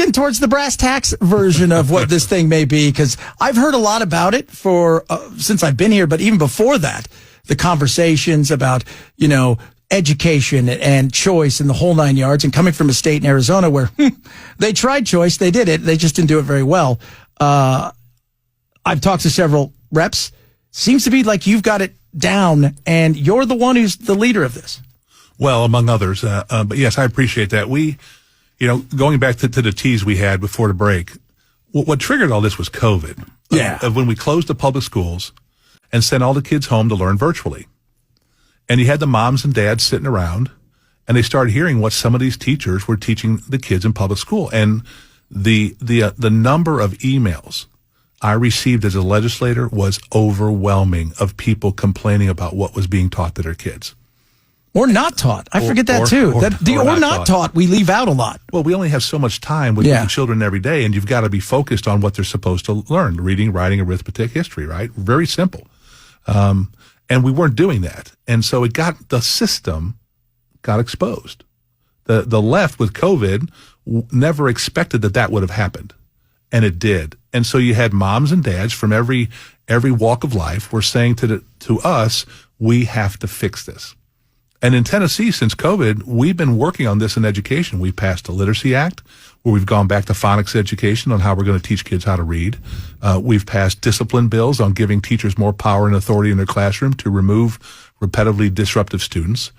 getting towards the brass tacks version of what this thing may be, because I've heard a lot about it since I've been here, but even before that, the conversations about, education and choice and the whole 9 yards, and coming from a state in Arizona where they tried choice, they did it, they just didn't do it very well. I've talked to several reps. Seems to be like you've got it down, and you're the one who's the leader of this. Well, among others. But yes, I appreciate that. We, going back to the tease we had before the break, what triggered all this was COVID. Yeah. When we closed the public schools and sent all the kids home to learn virtually. And you had the moms and dads sitting around, and they started hearing what some of these teachers were teaching the kids in public school. And the number of emails I received as a legislator was overwhelming, of people complaining about what was being taught to their kids. Or not taught. I forget that too. Or not taught, we leave out a lot. Well, we only have so much time with the children every day, and you've got to be focused on what they're supposed to learn: reading, writing, arithmetic, history, right? Very simple. And we weren't doing that. And so the system got exposed. The left with COVID never expected that would have happened. And it did. And so you had moms and dads from every walk of life were saying to us, we have to fix this. And in Tennessee, since COVID, we've been working on this in education. We passed a Literacy Act, where we've gone back to phonics education on how we're going to teach kids how to read. We've passed discipline bills on giving teachers more power and authority in their classroom to remove repetitively disruptive students.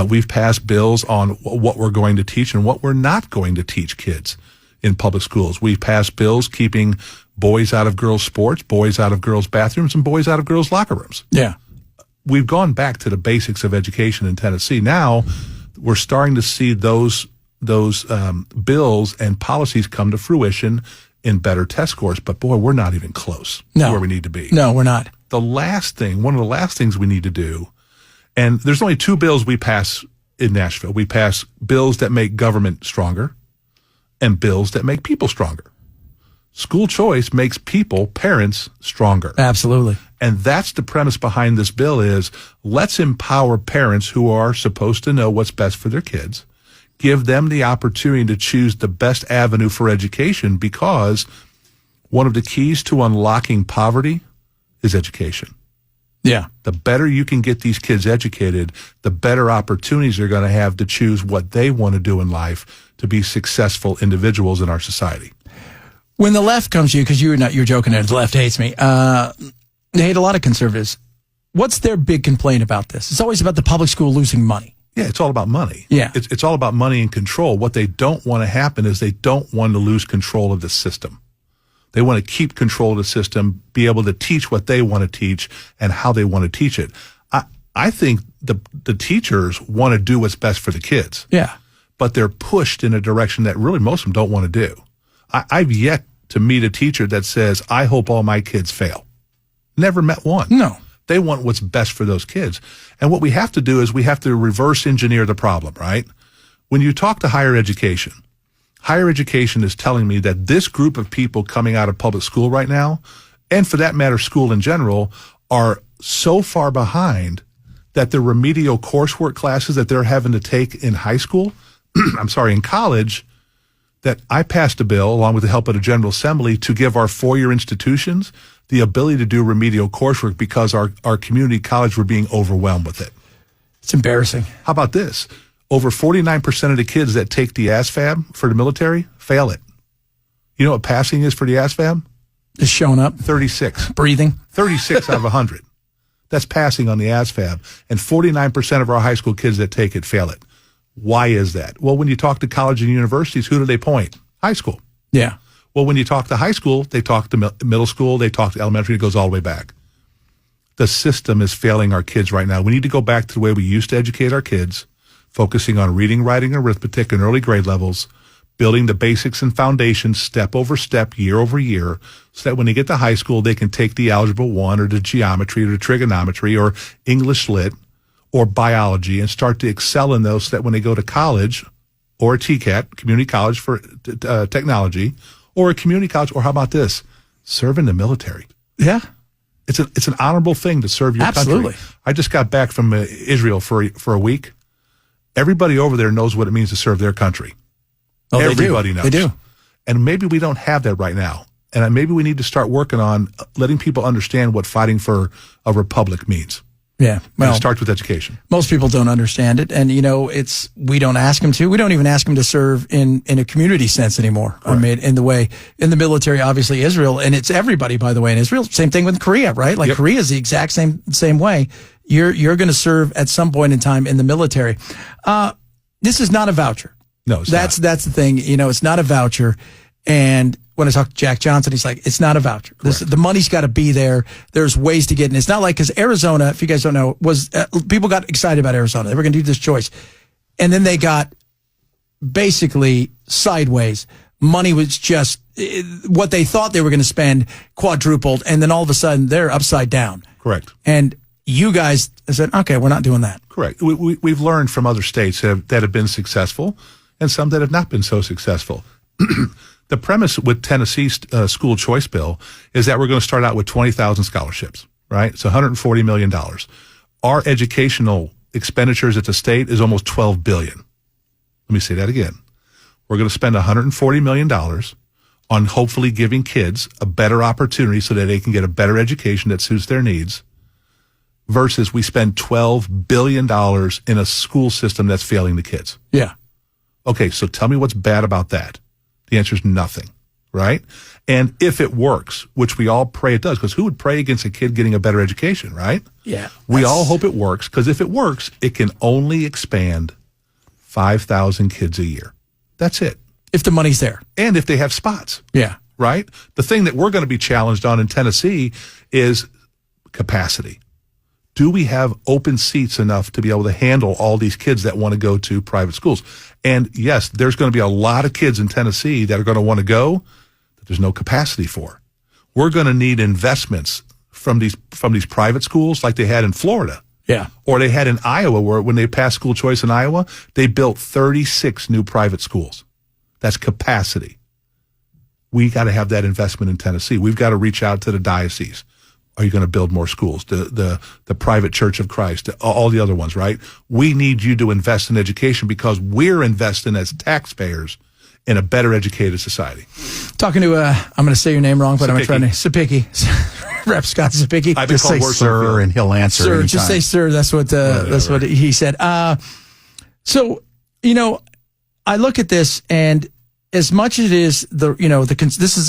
We've passed bills on what we're going to teach and what we're not going to teach kids in public schools. We've passed bills keeping boys out of girls' sports, boys out of girls' bathrooms, and boys out of girls' locker rooms. Yeah. We've gone back to the basics of education in Tennessee. Now we're starting to see those bills and policies come to fruition in better test scores. But boy, we're not even close to where we need to be. No, we're not. One of the last things we need to do, and there's only two bills we pass in Nashville. We pass bills that make government stronger and bills that make people stronger. School choice makes people, parents, stronger. Absolutely. And that's the premise behind this bill is, let's empower parents who are supposed to know what's best for their kids, give them the opportunity to choose the best avenue for education, because one of the keys to unlocking poverty is education. Yeah. The better you can get these kids educated, the better opportunities they're going to have to choose what they want to do in life to be successful individuals in our society. When the left comes to you, because you're joking that the left hates me, they hate a lot of conservatives. What's their big complaint about this? It's always about the public school losing money. Yeah, it's all about money. Yeah. It's all about money and control. What they don't want to happen is they don't want to lose control of the system. They want to keep control of the system, be able to teach what they want to teach and how they want to teach it. I think the teachers want to do what's best for the kids. Yeah. But they're pushed in a direction that really most of them don't want to do. I've yet to meet a teacher that says, I hope all my kids fail. Never met one. No. They want what's best for those kids. And what we have to do is we have to reverse engineer the problem, right? When you talk to higher education is telling me that this group of people coming out of public school right now, and for that matter, school in general, are so far behind that the remedial coursework classes that they're having to take in high school, in college, that I passed a bill, along with the help of the General Assembly, to give our four-year institutions the ability to do remedial coursework because our community college were being overwhelmed with it. It's embarrassing. How about this? Over 49% of the kids that take the ASVAB for the military fail it. You know what passing is for the ASVAB? Just showing up. 36. Breathing. 36 out of 100. That's passing on the ASVAB. And 49% of our high school kids that take it fail it. Why is that? Well, when you talk to college and universities, who do they point? High school. Yeah. Well, when you talk to high school, they talk to middle school, they talk to elementary, it goes all the way back. The system is failing our kids right now. We need to go back to the way we used to educate our kids, focusing on reading, writing, and arithmetic in early grade levels, building the basics and foundations step over step, year over year, so that when they get to high school, they can take the Algebra 1 or the geometry or the trigonometry or English Lit or biology and start to excel in those, so that when they go to college or a TCAT, community college for technology, or a community college, or how about this, serve in the military. Yeah. It's an honorable thing to serve your Absolutely. country. I just got back from Israel for a week. Everybody over there knows what it means to serve their country. Oh, Everybody knows. They do. And maybe we don't have that right now. And maybe we need to start working on letting people understand what fighting for a republic means. Yeah. Well, and it starts with education. Most people don't understand it. And, we don't ask them to. We don't even ask them to serve in a community sense anymore. Correct. I mean, in the military, obviously Israel, and it's everybody, by the way, in Israel. Same thing with Korea, right? Like Korea is the exact same way. You're going to serve at some point in time in the military. This is not a voucher. No, that's the thing. It's not a voucher. And when I talked to Jack Johnson, he's like, it's not a voucher. The money's got to be there. There's ways to get it. And it's not like, because Arizona, if you guys don't know, people got excited about Arizona. They were going to do this choice. And then they got basically sideways. Money was just what they thought they were going to spend quadrupled. And then all of a sudden they're upside down. Correct. And you guys said, okay, we're not doing that. Correct. We've learned from other states that have been successful and some that have not been so successful. The premise with Tennessee's school choice bill is that we're going to start out with 20,000 scholarships, right? It's $140 million. Our educational expenditures at the state is almost $12 billion. Let me say that again. We're going to spend $140 million on hopefully giving kids a better opportunity so that they can get a better education that suits their needs, versus we spend $12 billion in a school system that's failing the kids. Yeah. Okay, so tell me what's bad about that. The answer is nothing, right? And if it works, which we all pray it does, because who would pray against a kid getting a better education, right? Yeah. We all hope it works, because if it works, it can only expand 5,000 kids a year. That's it. If the money's there. And if they have spots. Yeah. Right? The thing that we're going to be challenged on in Tennessee is capacity. Do we have open seats enough to be able to handle all these kids that want to go to private schools? And yes, there's going to be a lot of kids in Tennessee that are going to want to go that there's no capacity for. We're going to need investments from these private schools like they had in Florida. Yeah. Or they had in Iowa, where when they passed school choice in Iowa, they built 36 new private schools. That's capacity. We got to have that investment in Tennessee. We've got to reach out to the diocese. Are you going to build more schools? The private Church of Christ, all the other ones, right? We need you to invest in education because we're investing as taxpayers in a better educated society. Talking to, I'm going to say your name wrong, but Cepicky. I'm trying to, Cepicky. Rep Scott Cepicky. I've been called worse, sir, and he'll answer sir, anytime. just say sir. That's what he said. So, I look at this, and as much as it is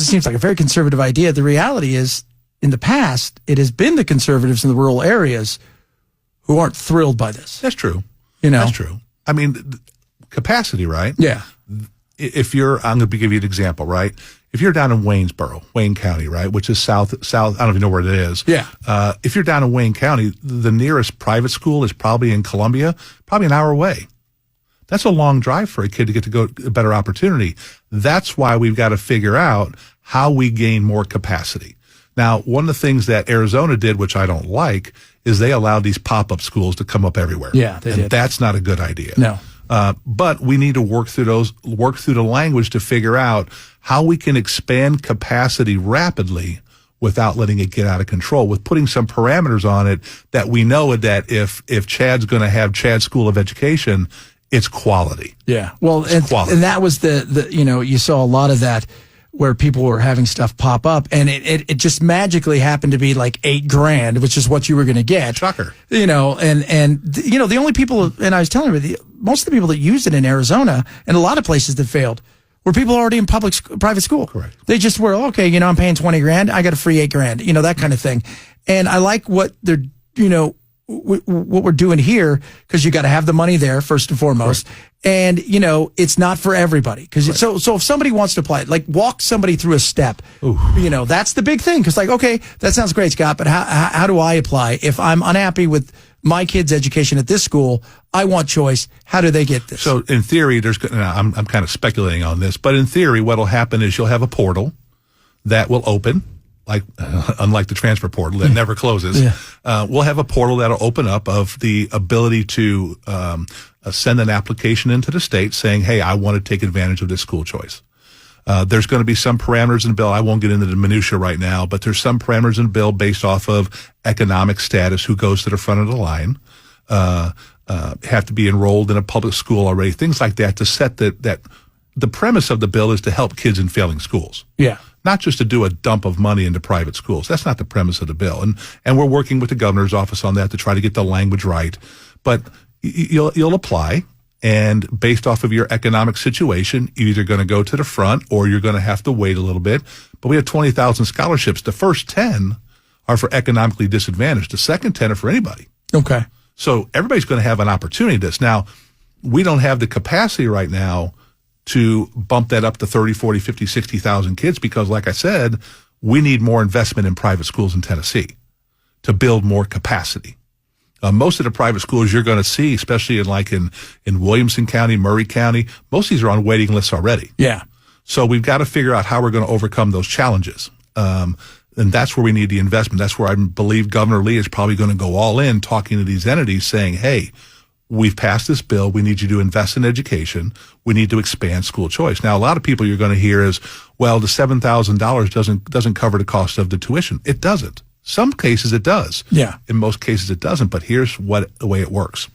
seems like a very conservative idea, the reality is, in the past, it has been the conservatives in the rural areas who aren't thrilled by this. That's true. That's true. I mean, capacity, right? Yeah. I'm going to give you an example, right? If you're down in Waynesboro, Wayne County, right, which is south, I don't even know where it is. Yeah. If you're down in Wayne County, the nearest private school is probably in Columbia, probably an hour away. That's a long drive for a kid to get to go a better opportunity. That's why we've got to figure out how we gain more capacity. Now, one of the things that Arizona did, which I don't like, is they allowed these pop-up schools to come up everywhere. Yeah, they did. That's not a good idea. No. But we need to work through the language to figure out how we can expand capacity rapidly without letting it get out of control, with putting some parameters on it that we know that if Chad's going to have Chad's School of Education, it's quality. Yeah. Well, and that was you saw a lot of that where people were having stuff pop up, and it just magically happened to be like $8,000, which is what you were going to get. Shocker. The only people, and I was telling you, most of the people that used it in Arizona and a lot of places that failed were people already in private school. Correct. They just were, okay, I'm paying $20,000, I got a free $8,000, that kind of thing. And I like what they're, what we're doing here, because you got to have the money there first and foremost. Right. And, it's not for everybody. Because right. So if somebody wants to apply, like walk somebody through a step, that's the big thing. Because okay, that sounds great, Scott, but how do I apply? If I'm unhappy with my kid's education at this school, I want choice. How do they get this? So in theory, I'm kind of speculating on this, but in theory, what'll happen is you'll have a portal that will open. Unlike the transfer portal that never closes, we'll have a portal that'll open up of the ability to send an application into the state saying, hey, I want to take advantage of this school choice. There's going to be some parameters in the bill. I won't get into the minutia right now, but there's some parameters in the bill based off of economic status, who goes to the front of the line, have to be enrolled in a public school already, things like that, to set the the premise of the bill is to help kids in failing schools. Yeah. Not just to do a dump of money into private schools. That's not the premise of the bill. And we're working with the governor's office on that to try to get the language right. But you'll apply, and based off of your economic situation, you're either going to go to the front or you're going to have to wait a little bit. But we have 20,000 scholarships. The first 10 are for economically disadvantaged. The second 10 are for anybody. Okay. So everybody's going to have an opportunity to this. Now, we don't have the capacity right now to bump that up to 30, 40, 50, 60,000 kids because, like I said, we need more investment in private schools in Tennessee to build more capacity. Most of the private schools you're going to see, especially in Williamson County, Murray County, most of these are on waiting lists already. Yeah. So we've got to figure out how we're going to overcome those challenges. And that's where we need the investment. That's where I believe Governor Lee is probably going to go all in, talking to these entities saying, hey, we've passed this bill. We need you to invest in education. We need to expand school choice. Now, a lot of people you're going to hear is, well, the $7,000 doesn't cover the cost of the tuition. It doesn't. Some cases it does. Yeah. In most cases it doesn't, but here's the way it works.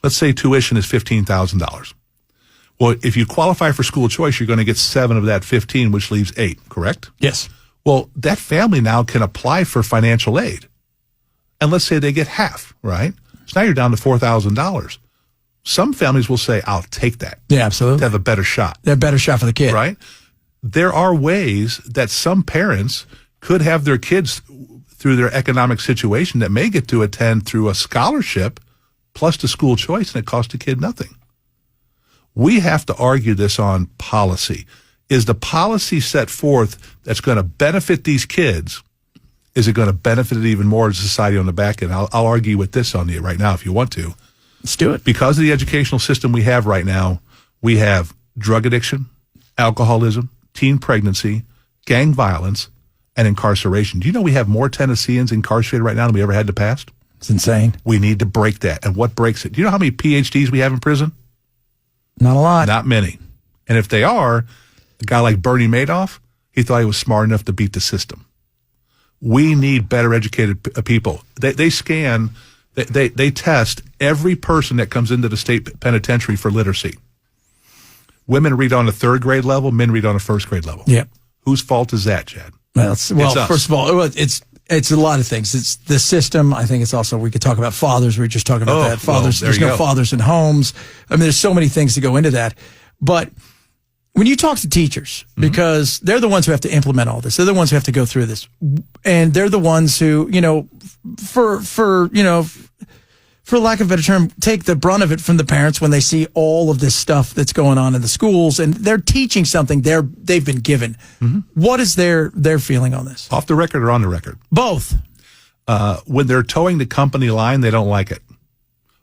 Let's say tuition is $15,000. Well, if you qualify for school choice, you're going to get 7 of that 15, which leaves 8, correct? Yes. Well, that family now can apply for financial aid. And let's say they get half, right? So now you're down to $4,000. Some families will say, I'll take that. Yeah, absolutely. To have a better shot. They're a better shot for the kid. Right? There are ways that some parents could have their kids through their economic situation that may get to attend through a scholarship plus the school choice, and it costs the kid nothing. We have to argue this on policy. Is the policy set forth that's going to benefit these kids? Is it going to benefit it even more as society on the back end? I'll argue with this on you right now if you want to. Let's do it. Because of the educational system we have right now, we have drug addiction, alcoholism, teen pregnancy, gang violence, and incarceration. Do you know we have more Tennesseans incarcerated right now than we ever had in the past? It's insane. We need to break that. And what breaks it? Do you know how many PhDs we have in prison? Not a lot. Not many. And if they are, a guy like Bernie Madoff, he thought he was smart enough to beat the system. We need better educated people. They scan, they test every person that comes into the state penitentiary for literacy. Women read on a 3rd grade level, men read on a 1st grade level. Yep. Whose fault is that, Chad? Well, first of all, it's a lot of things. It's the system. I think it's also, we could talk about fathers. We were just talking about that. Fathers, there's no fathers in homes. I mean, there's so many things to go into that. But when you talk to teachers, because they're the ones who have to implement all this, they're the ones who have to go through this, and they're the ones who, for lack of a better term, take the brunt of it from the parents when they see all of this stuff that's going on in the schools, and they're teaching something they've been given. What is their feeling on this? Off the record or on the record? Both. When they're towing the company line, they don't like it.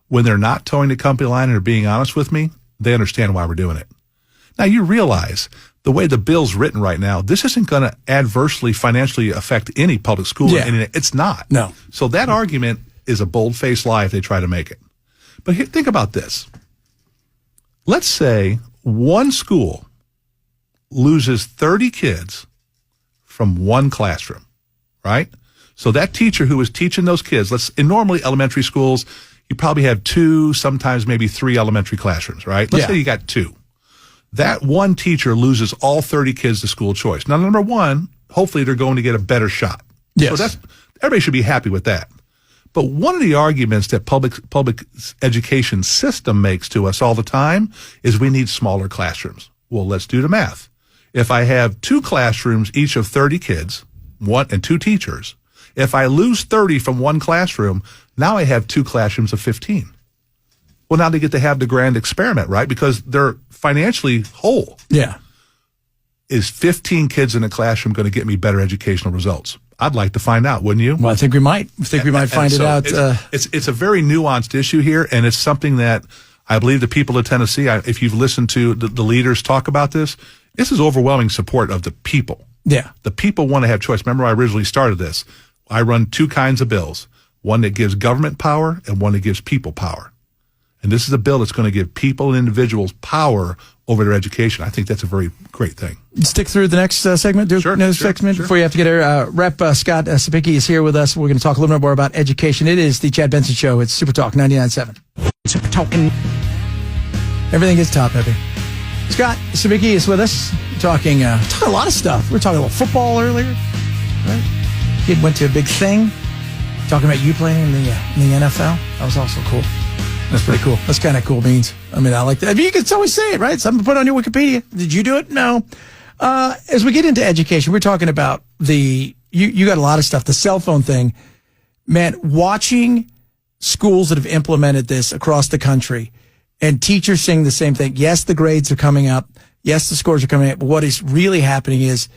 When they're not towing the company line and are being honest with me, they understand why we're doing it. Now, you realize the way the bill's written right now, this isn't going to adversely financially affect any public school. Yeah. And it's not. No. So that argument is a bold-faced lie if they try to make it. But here, think about this. Let's say one school loses 30 kids from one classroom, right? So that teacher who was teaching those kids, in normally elementary schools, you probably have 2, sometimes maybe 3 elementary classrooms, right? Let's say you got 2. That one teacher loses all 30 kids to school choice. Now, number one, hopefully they're going to get a better shot. Yes. So everybody should be happy with that. But one of the arguments that public education system makes to us all the time is we need smaller classrooms. Well, let's do the math. If I have 2 classrooms, each of 30 kids, 1 and 2 teachers, if I lose 30 from one classroom, now I have 2 classrooms of 15. Well, now they get to have the grand experiment, right? Because they're financially whole. Yeah. Is 15 kids in a classroom going to get me better educational results? I'd like to find out, wouldn't you? Well, I think we might. Find it out. It's a very nuanced issue here, and it's something that I believe the people of Tennessee, if you've listened to the leaders talk about this is overwhelming support of the people. Yeah. The people want to have choice. Remember, I originally started this. I run 2 kinds of bills, one that gives government power and one that gives people power. And this is a bill that's going to give people and individuals power over their education. I think that's a very great thing. Stick through the next segment. Segment before you have to get here. Rep. Scott Cepicky is here with us. We're going to talk a little bit more about education. It is the Chad Benson Show. It's Super Talk 99.7. Super Talking. Everything is top heavy. Scott Cepicky is with us. Talking a lot of stuff. We were talking a little football earlier, right? Kid went to a big thing. Talking about you playing in the NFL. That was also cool. That's pretty cool. That's kind of cool beans. I mean, I like that. I mean, you can always say it, right? Something to put on your Wikipedia. Did you do it? No. As we get into education, we're talking about you got a lot of stuff. The cell phone thing. Man, watching schools that have implemented this across the country and teachers saying the same thing. Yes, the grades are coming up. Yes, the scores are coming up. But what is really happening is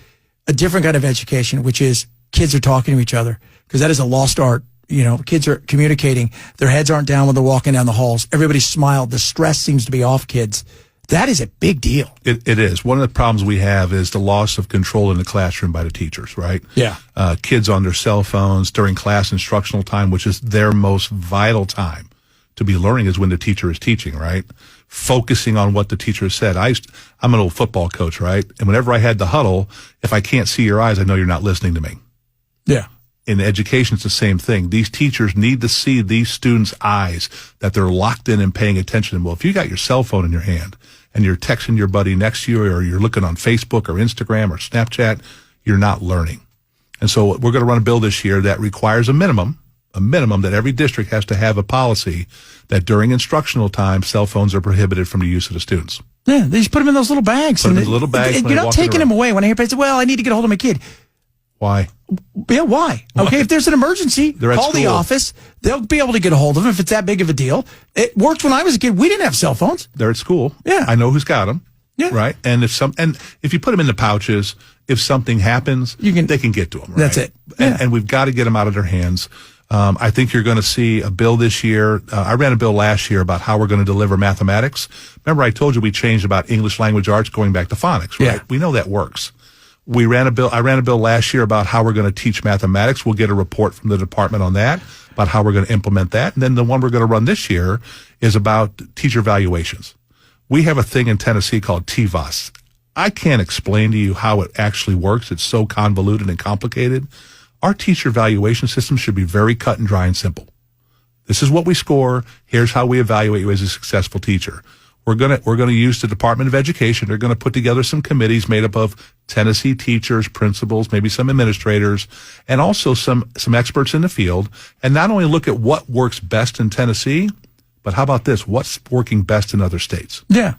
a different kind of education, which is kids are talking to each other, because that is a lost art. You know, kids are communicating. Their heads aren't down when they're walking down the halls. Everybody smiled. The stress seems to be off kids. That is a big deal. It is. One of the problems we have is the loss of control in the classroom by the teachers, right? Yeah. Kids on their cell phones during class instructional time, which is their most vital time to be learning, is when the teacher is teaching, right? Focusing on what the teacher said. I'm an old football coach, right? And whenever I had the huddle, if I can't see your eyes, I know you're not listening to me. Yeah. In education, it's the same thing. These teachers need to see these students' eyes, that they're locked in and paying attention. Well, if you got your cell phone in your hand and you're texting your buddy next to you, or you're looking on Facebook or Instagram or Snapchat, you're not learning. And so we're going to run a bill this year that requires a minimum that every district has to have a policy that during instructional time, cell phones are prohibited from the use of the students. Yeah, they just put them in those little bags. Put them in little bags. You're not taking them away. When I hear parents say, well, I need to get a hold of my kid. Why? Yeah, why? Okay, if there's an emergency, call the office. They'll be able to get a hold of them if it's that big of a deal. It worked when I was a kid. We didn't have cell phones. They're at school. Yeah. I know who's got them. Yeah. Right? And if you put them in the pouches, if something happens, they can get to them. Right? That's it. Yeah. And we've got to get them out of their hands. I think you're going to see a bill this year. I ran a bill last year about how we're going to deliver mathematics. Remember, I told you we changed about English language arts going back to phonics, right? Yeah. We know that works. I ran a bill last year about how we're going to teach mathematics. We'll get a report from the department on that, about how we're going to implement that. And then the one we're going to run this year is about teacher evaluations. We have a thing in Tennessee called TVAS. I can't explain to you how it actually works. It's so convoluted and complicated. Our teacher evaluation system should be very cut and dry and simple. This is what we score. Here's how we evaluate you as a successful teacher. We're going to use the Department of Education. They're going to put together some committees made up of Tennessee teachers, principals, maybe some administrators, and also some experts in the field. And not only look at what works best in Tennessee, but how about this? What's working best in other states? Yeah.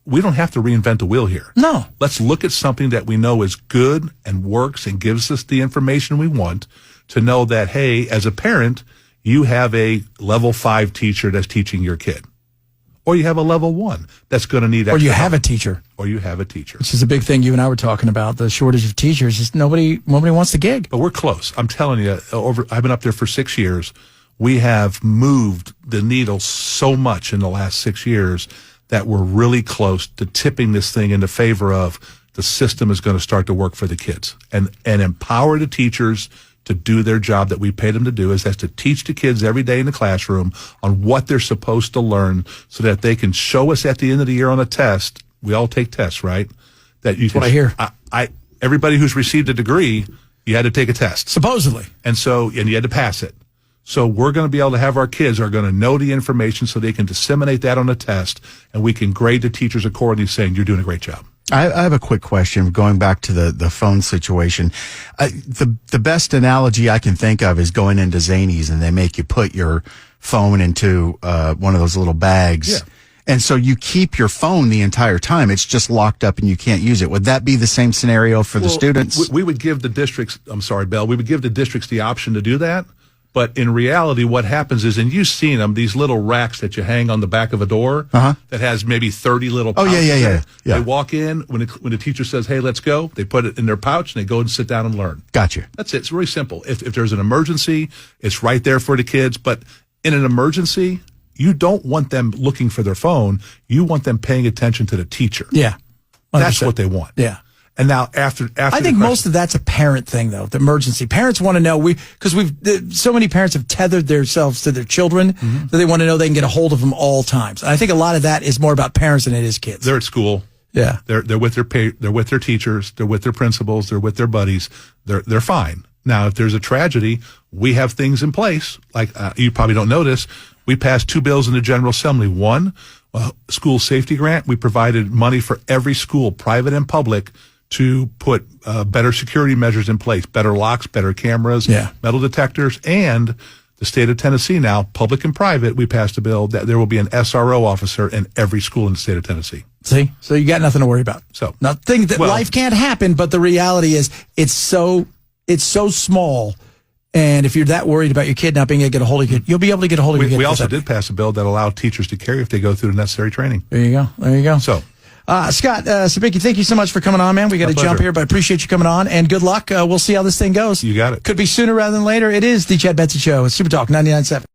We don't have to reinvent the wheel here. No. Let's look at something that we know is good and works and gives us the information we want to know that, hey, as a parent, you have a level 5 teacher that's teaching your kid. Or you have a level 1 that's going to need extra Or you help. have a teacher. Or you have a teacher. Which is a big thing you and I were talking about, the shortage of teachers. Just nobody wants to gig. But we're close. I'm telling you, I've been up there for 6 years. We have moved the needle so much in the last 6 years that we're really close to tipping this thing into favor of the system is going to start to work for the kids and empower the teachers to do their job that we pay them to do, is that's to teach the kids every day in the classroom on what they're supposed to learn so that they can show us at the end of the year on a test. We all take tests, right? That you That's what I hear. Everybody who's received a degree, you had to take a test. Supposedly. And you had to pass it. So we're going to be able to have our kids are going to know the information so they can disseminate that on a test, and we can grade the teachers accordingly, saying you're doing a great job. I have a quick question going back to the phone situation. The best analogy I can think of is going into Zanies and they make you put your phone into one of those little bags. Yeah. And so you keep your phone the entire time. It's just locked up and you can't use it. Would that be the same scenario for the students? We would give the districts, we would give the districts the option to do that. But in reality, what happens is, and you've seen them, these little racks that you hang on the back of a door that has maybe 30 little pouches. Oh, yeah. They walk in, when the teacher says, hey, let's go, they put it in their pouch and they go and sit down and learn. Gotcha. That's it. It's really simple. If there's an emergency, it's right there for the kids. But in an emergency, you don't want them looking for their phone. You want them paying attention to the teacher. Yeah. 100%. That's what they want. Yeah. And now after I think most of that's a parent thing, though. The emergency parents want to know because so many parents have tethered themselves to their children that they want to know they can get a hold of them all times. And I think a lot of that is more about parents than it is kids. They're at school. Yeah, they're with their teachers. They're with their principals. They're with their buddies. They're fine. Now, if there's a tragedy, we have things in place. Like you probably don't know this. We passed 2 bills in the General Assembly. One school safety grant. We provided money for every school, private and public, to put better security measures in place, better locks, better cameras, metal detectors, and the state of Tennessee now, public and private, we passed a bill that there will be an SRO officer in every school in the state of Tennessee. See? So you got nothing to worry about. So nothing that life can't happen, but the reality is it's so small. And if you're that worried about your kid not being able to get a hold of your kid, you'll be able to get a hold of your kid. We also did pass a bill that allowed teachers to carry if they go through the necessary training. There you go. So, Scott, Cepicky, thank you so much for coming on, man. We got to jump here, but I appreciate you coming on, and good luck. We'll see how this thing goes. You got it. Could be sooner rather than later. It is the Chad Benson Show. It's Super Talk 99.7.